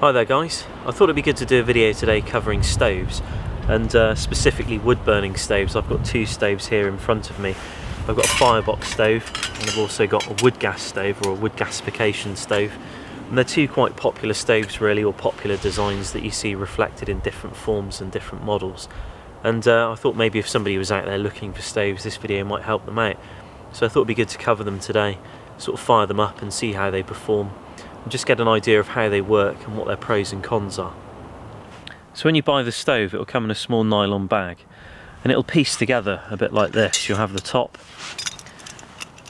Hi there guys, I thought it'd be good to do a video today covering stoves and specifically wood burning stoves. I've got two stoves here in front of me. I've got a Firebox stove and I've also got a wood gas stove, or a wood gasification stove, and they're two quite popular stoves really, or popular designs that you see reflected in different forms and different models. And I thought maybe if somebody was out there looking for stoves, this video might help them out. So I thought it'd be good to cover them today, sort of fire them up and see how they perform, and just get an idea of how they work and what their pros and cons are. So when you buy the stove, it'll come in a small nylon bag and it'll piece together a bit like this. You'll have the top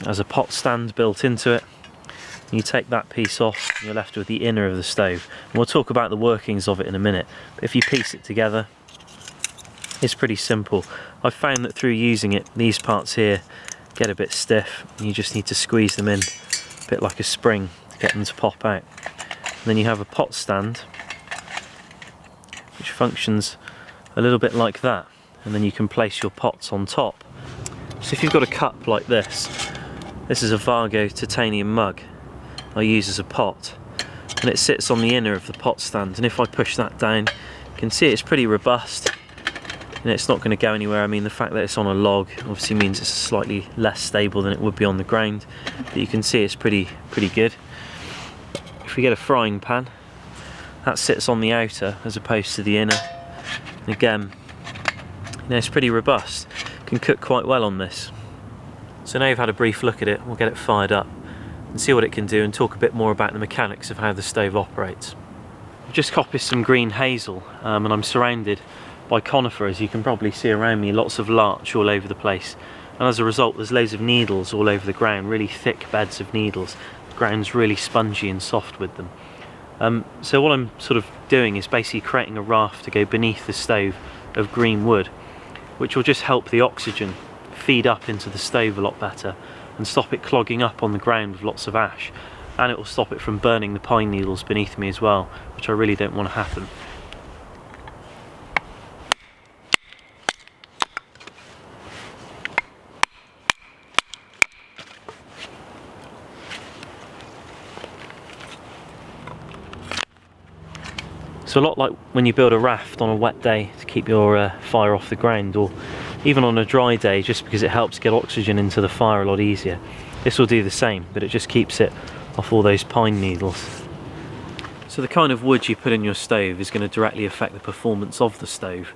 as a pot stand built into it, and you take that piece off and you're left with the inner of the stove, and we'll talk about the workings of it in a minute. But if you piece it together, it's pretty simple. I've found that through using it, these parts here get a bit stiff and you just need to squeeze them in a bit like a spring to get them to pop out. And then you have a pot stand which functions a little bit like that, and then you can place your pots on top. So if you've got a cup like this is a Vargo titanium mug I use as a pot, and it sits on the inner of the pot stand, and if I push that down, you can see it's pretty robust and it's not going to go anywhere. I mean, the fact that it's on a log obviously means it's slightly less stable than it would be on the ground, but you can see it's pretty good. If we get a frying pan, that sits on the outer as opposed to the inner, and again, you know, it's pretty robust, can cook quite well on this. So now you've had a brief look at it, we'll get it fired up and see what it can do and talk a bit more about the mechanics of how the stove operates. I've just copied some green hazel and I'm surrounded by conifer, as you can probably see around me, lots of larch all over the place, and as a result there's loads of needles all over the ground, really thick beds of needles. The ground's really spongy and soft with them. So what I'm sort of doing is basically creating a raft to go beneath the stove of green wood, which will just help the oxygen feed up into the stove a lot better and stop it clogging up on the ground with lots of ash, and it will stop it from burning the pine needles beneath me as well, which I really don't want to happen. So a lot like when you build a raft on a wet day to keep your fire off the ground, or even on a dry day, just because it helps get oxygen into the fire a lot easier. This will do the same, but it just keeps it off all those pine needles. So the kind of wood you put in your stove is going to directly affect the performance of the stove.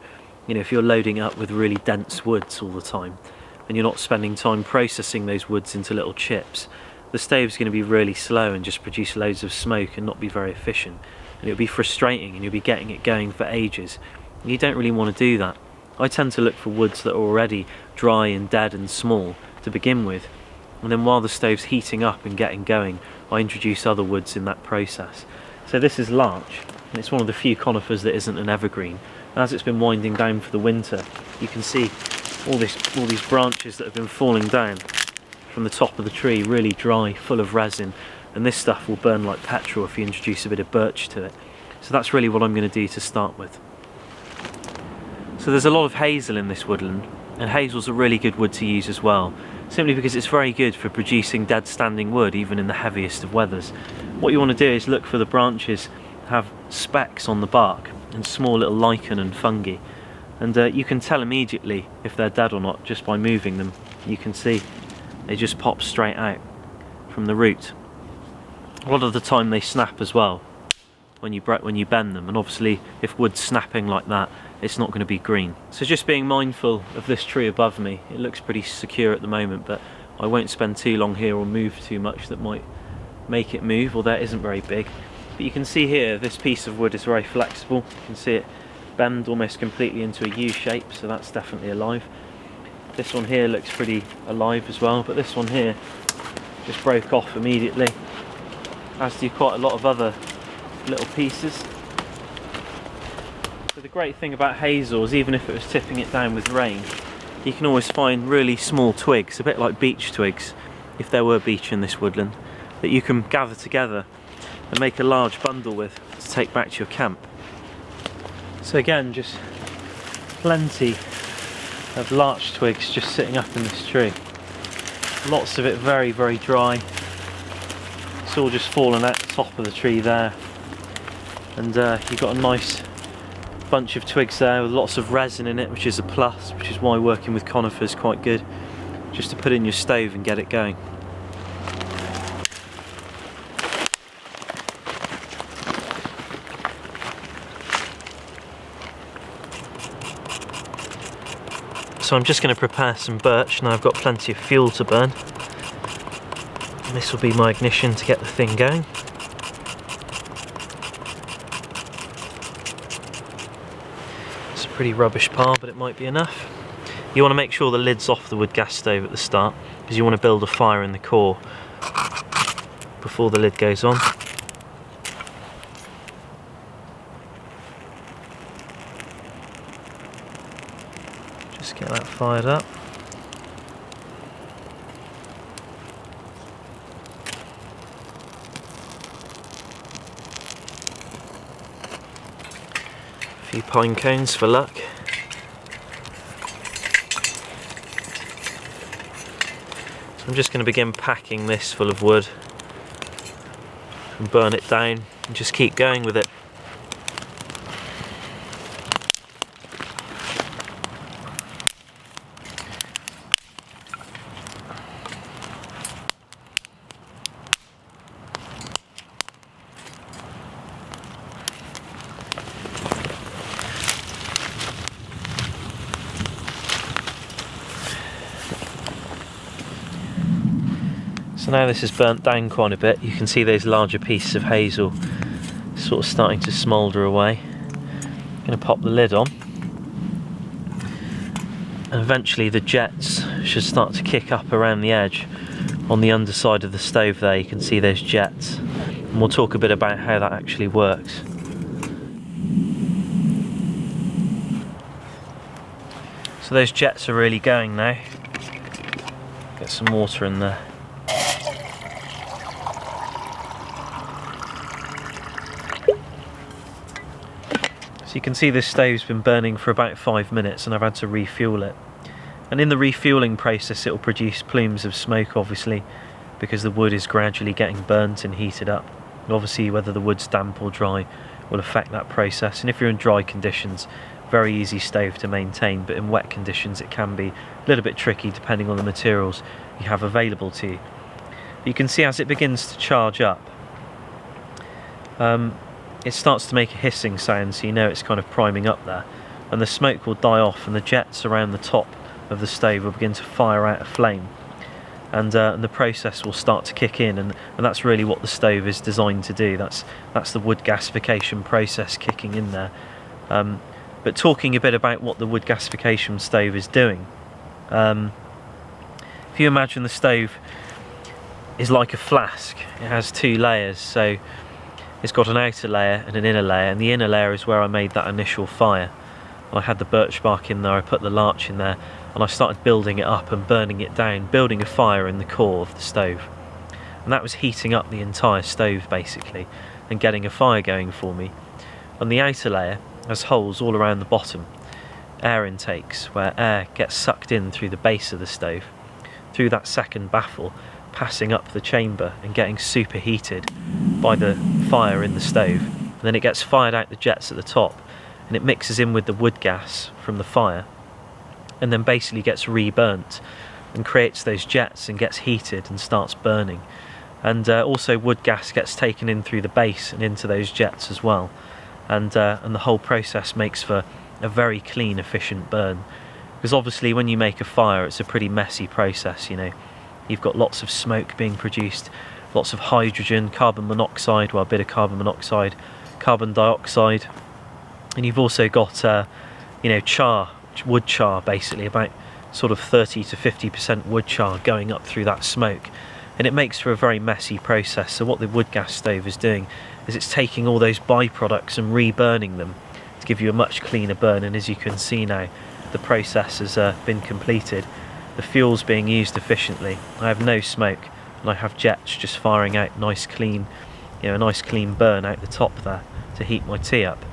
You know, if you're loading up with really dense woods all the time and you're not spending time processing those woods into little chips, the stove's going to be really slow and just produce loads of smoke and not be very efficient. And it'll be frustrating and you'll be getting it going for ages. And you don't really want to do that. I tend to look for woods that are already dry and dead and small to begin with, and then while the stove's heating up and getting going, I introduce other woods in that process. So this is larch, and it's one of the few conifers that isn't an evergreen. And as it's been winding down for the winter, you can see all these branches that have been falling down from the top of the tree, really dry, full of resin. And this stuff will burn like petrol if you introduce a bit of birch to it. So that's really what I'm going to do to start with. So there's a lot of hazel in this woodland, and hazel's a really good wood to use as well, simply because it's very good for producing dead standing wood even in the heaviest of weathers. What you want to do is look for the branches that have specks on the bark and small little lichen and fungi, and you can tell immediately if they're dead or not just by moving them. You can see they just pop straight out from the root. A lot of the time they snap as well when you bend them, and obviously if wood's snapping like that, it's not going to be green. So just being mindful of this tree above me. It looks pretty secure at the moment, but I won't spend too long here or move too much that might make it move, although it isn't very big. But you can see here this piece of wood is very flexible. You can see it bend almost completely into a U shape, so that's definitely alive. This one here looks pretty alive as well, but this one here just broke off immediately, as do quite a lot of other little pieces. So the great thing about hazel is, even if it was tipping it down with rain, you can always find really small twigs, a bit like beech twigs, if there were beech in this woodland, that you can gather together and make a large bundle with to take back to your camp. So again, just plenty of larch twigs just sitting up in this tree. Lots of it very, very dry. It's all just fallen out the top of the tree there. and you've got a nice bunch of twigs there with lots of resin in it, which is a plus, which is why working with conifers is quite good, just to put in your stove and get it going. So I'm just going to prepare some birch. Now I've got plenty of fuel to burn, and this will be my ignition to get the thing going. It's a pretty rubbish pile, but it might be enough. You want to make sure the lid's off the wood gas stove at the start, because you want to build a fire in the core before the lid goes on. Just get that fired up. A few pine cones for luck. So I'm just going to begin packing this full of wood and burn it down and just keep going with it. So now this is burnt down quite a bit. You can see those larger pieces of hazel sort of starting to smoulder away. I'm going to pop the lid on, and eventually the jets should start to kick up around the edge on the underside of the stove there. You can see those jets, and we'll talk a bit about how that actually works. So those jets are really going now. Get some water in there. So you can see this stove's been burning for about 5 minutes, and I've had to refuel it. And in the refueling process it will produce plumes of smoke, obviously, because the wood is gradually getting burnt and heated up. And obviously whether the wood's damp or dry will affect that process. And if you're in dry conditions, very easy stove to maintain, but in wet conditions it can be a little bit tricky depending on the materials you have available to you. But you can see as it begins to charge up, it starts to make a hissing sound, so you know it's kind of priming up there, and the smoke will die off and the jets around the top of the stove will begin to fire out a flame, and the process will start to kick in, and that's really what the stove is designed to do. That's the wood gasification process kicking in there. But talking a bit about what the wood gasification stove is doing, if you imagine the stove is like a flask, it has 2 layers, so it's got an outer layer and an inner layer, and the inner layer is where I made that initial fire. And I had the birch bark in there, I put the larch in there, and I started building it up and burning it down, building a fire in the core of the stove. And that was heating up the entire stove basically, and getting a fire going for me. On the outer layer has holes all around the bottom, air intakes, where air gets sucked in through the base of the stove, through that second baffle, passing up the chamber and getting superheated by the fire in the stove. And then it gets fired out the jets at the top, and it mixes in with the wood gas from the fire, and then basically gets re-burnt and creates those jets and gets heated and starts burning. And also wood gas gets taken in through the base and into those jets as well, and the whole process makes for a very clean, efficient burn. Because obviously when you make a fire, it's a pretty messy process, you know. You've got lots of smoke being produced, lots of hydrogen, carbon monoxide, well, a bit of carbon monoxide, carbon dioxide, and you've also got you know, char, wood char, basically about sort of 30 to 50% wood char going up through that smoke, and it makes for a very messy process. So what the wood gas stove is doing is it's taking all those byproducts and re-burning them to give you a much cleaner burn. And as you can see now, the process has been completed. The fuel's being used efficiently. I have no smoke, and I have jets just firing out nice clean, you know, a nice clean burn out the top there to heat my tea up.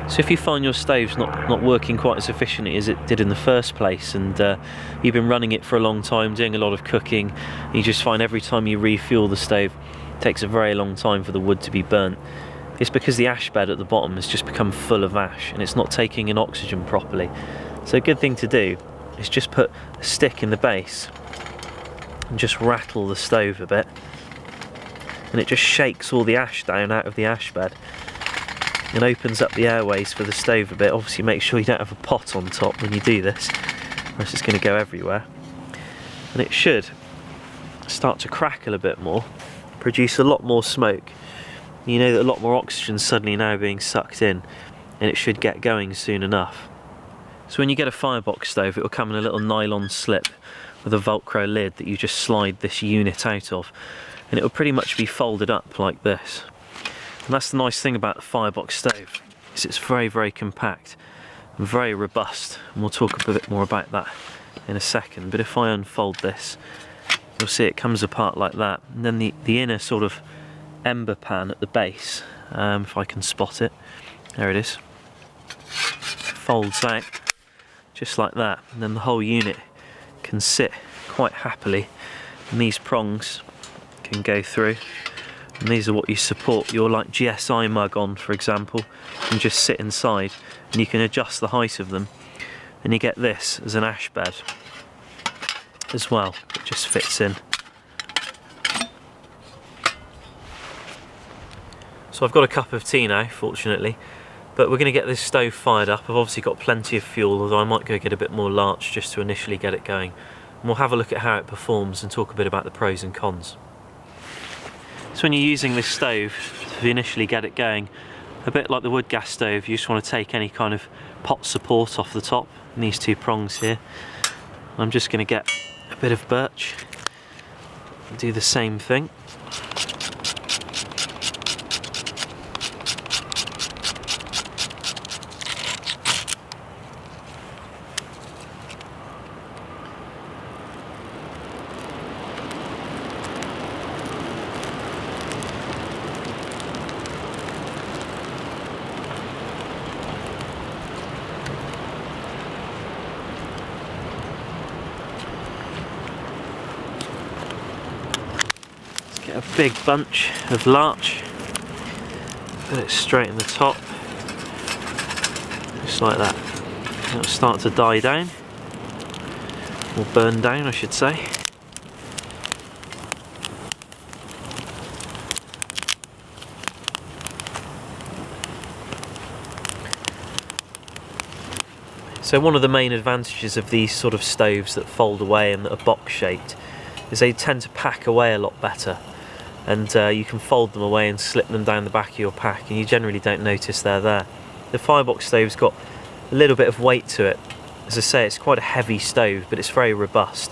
So So if you find your stove's not working quite as efficiently as it did in the first place, and you've been running it for a long time, doing a lot of cooking, you just find every time you refuel the stove it takes a very long time for the wood to be burnt, it's because the ash bed at the bottom has just become full of ash and it's not taking in oxygen properly. So a good thing to do is just put a stick in the base and just rattle the stove a bit, and it just shakes all the ash down out of the ash bed and opens up the airways for the stove a bit. Obviously make sure you don't have a pot on top when you do this, or else it's going to go everywhere. And it should start to crackle a bit more, produce a lot more smoke. You know that a lot more oxygen's suddenly now being sucked in, and it should get going soon enough. So when you get a Firebox stove, it will come in a little nylon slip with a Velcro lid that you just slide this unit out of, and it will pretty much be folded up like this. And that's the nice thing about the Firebox stove, is it's very, very compact and very robust, and we'll talk a bit more about that in a second. But if I unfold this, you'll see it comes apart like that, and then the inner sort of ember pan at the base, if I can spot it, there it is, folds out just like that, and then the whole unit can sit quite happily, and these prongs can go through. And these are what you support your like GSI mug on, for example, and just sit inside, and you can adjust the height of them, and you get this as an ash bed as well. It just fits in. So I've got a cup of tea now, fortunately, but we're going to get this stove fired up. I've obviously got plenty of fuel, although I might go get a bit more larch just to initially get it going. And we'll have a look at how it performs and talk a bit about the pros and cons. So when you're using this stove to initially get it going, a bit like the wood gas stove, you just want to take any kind of pot support off the top, and these two prongs here. I'm just going to get a bit of birch and do the same thing. Get a big bunch of larch, put it straight in the top, just like that. It'll start to die down, or burn down I should say. So one of the main advantages of these sort of stoves that fold away and that are box shaped is they tend to pack away a lot better, and you can fold them away and slip them down the back of your pack, and you generally don't notice they're there. The Firebox stove's got a little bit of weight to it. As I say, it's quite a heavy stove, but it's very robust.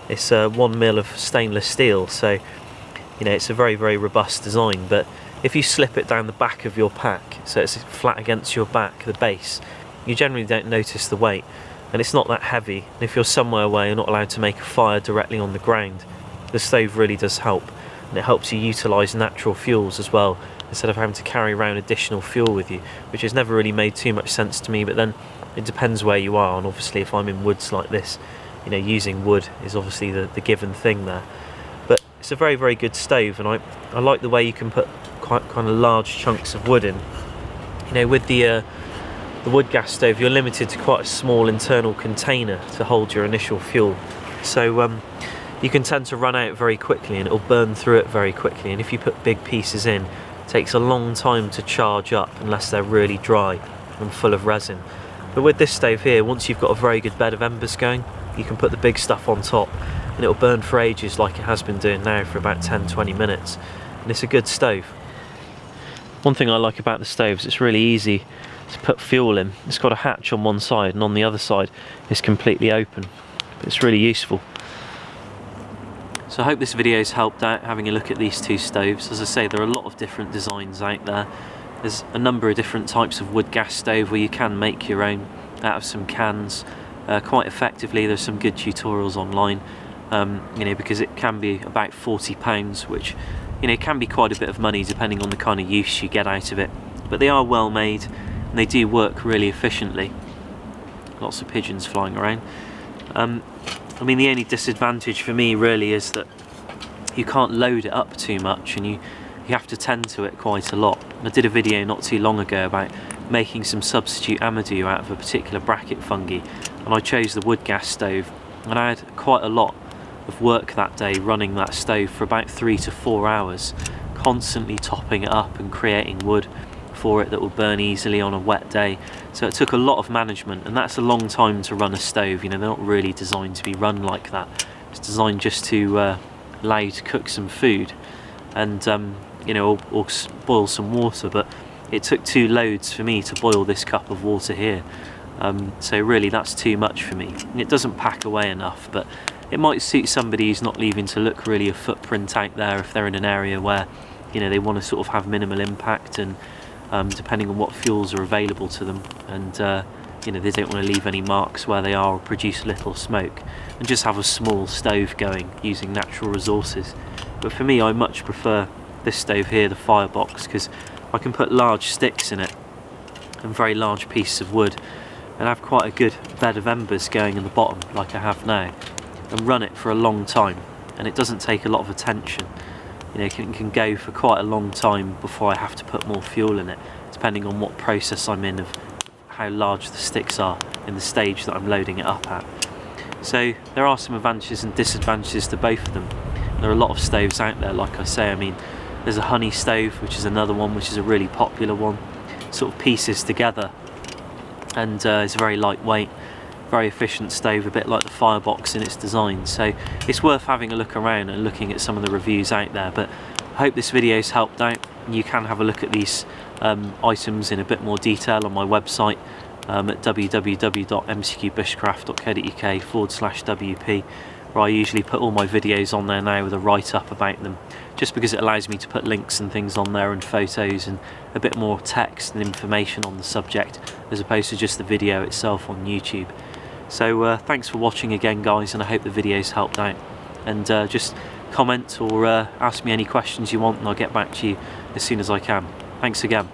It's 1 mil of stainless steel, so you know it's a very, very robust design. But if you slip it down the back of your pack, so it's flat against your back, the base, you generally don't notice the weight, and it's not that heavy. And if you're somewhere where you're not allowed to make a fire directly on the ground, the stove really does help, and it helps you utilise natural fuels as well, instead of having to carry around additional fuel with you, which has never really made too much sense to me. But then it depends where you are, and obviously if I'm in woods like this, you know, using wood is obviously the given thing there. But it's a very, very good stove, and I like the way you can put quite kind of large chunks of wood in. You know, with the wood gas stove, you're limited to quite a small internal container to hold your initial fuel, so you can tend to run out very quickly, and it'll burn through it very quickly. And if you put big pieces in, it takes a long time to charge up unless they're really dry and full of resin. But with this stove here, once you've got a very good bed of embers going, you can put the big stuff on top, and it'll burn for ages, like it has been doing now for about 10-20 minutes, and it's a good stove. One thing I like about the stove is it's really easy to put fuel in. It's got a hatch on one side, and on the other side it's completely open, but it's really useful. So I hope this video's helped out having a look at these two stoves. As I say, there are a lot of different designs out there. There's a number of different types of wood gas stove where you can make your own out of some cans quite effectively. There's some good tutorials online, you know, because it can be about £40, which, you know, can be quite a bit of money depending on the kind of use you get out of it. But they are well made, and they do work really efficiently. Lots of pigeons flying around. I mean, the only disadvantage for me really is that you can't load it up too much, and you have to tend to it quite a lot. I did a video not too long ago about making some substitute amadou out of a particular bracket fungi, and I chose the wood gas stove, and I had quite a lot of work that day running that stove for about 3 to 4 hours, constantly topping it up and creating wood for it that will burn easily on a wet day. So it took a lot of management, and that's a long time to run a stove. You know, they're not really designed to be run like that. It's designed just to allow you to cook some food and you know, or boil some water, but it took 2 loads for me to boil this cup of water here. So really that's too much for me. And it doesn't pack away enough, but it might suit somebody who's not leaving to look really a footprint out there if they're in an area where, you know, they want to sort of have minimal impact, and depending on what fuels are available to them, and you know, they don't want to leave any marks where they are or produce little smoke, and just have a small stove going using natural resources. But for me, I much prefer this stove here, the Firebox, because I can put large sticks in it and very large pieces of wood and have quite a good bed of embers going in the bottom like I have now, and run it for a long time, and it doesn't take a lot of attention. You know, it can go for quite a long time before I have to put more fuel in it, depending on what process I'm in, of how large the sticks are in the stage that I'm loading it up at. So there are some advantages and disadvantages to both of them. There are a lot of stoves out there, like I say. I mean, there's a honey stove, which is another one, which is a really popular one. Sort of pieces together, and it's very lightweight, very efficient stove, a bit like the Firebox in its design. So it's worth having a look around and looking at some of the reviews out there. But I hope this video's helped out. You can have a look at these items in a bit more detail on my website at www.mcqbushcraft.co.uk/WP, where I usually put all my videos on there now with a write-up about them, just because it allows me to put links and things on there, and photos and a bit more text and information on the subject, as opposed to just the video itself on YouTube. So thanks for watching again, guys, and I hope the video's helped out. And just comment or ask me any questions you want, and I'll get back to you as soon as I can. Thanks again.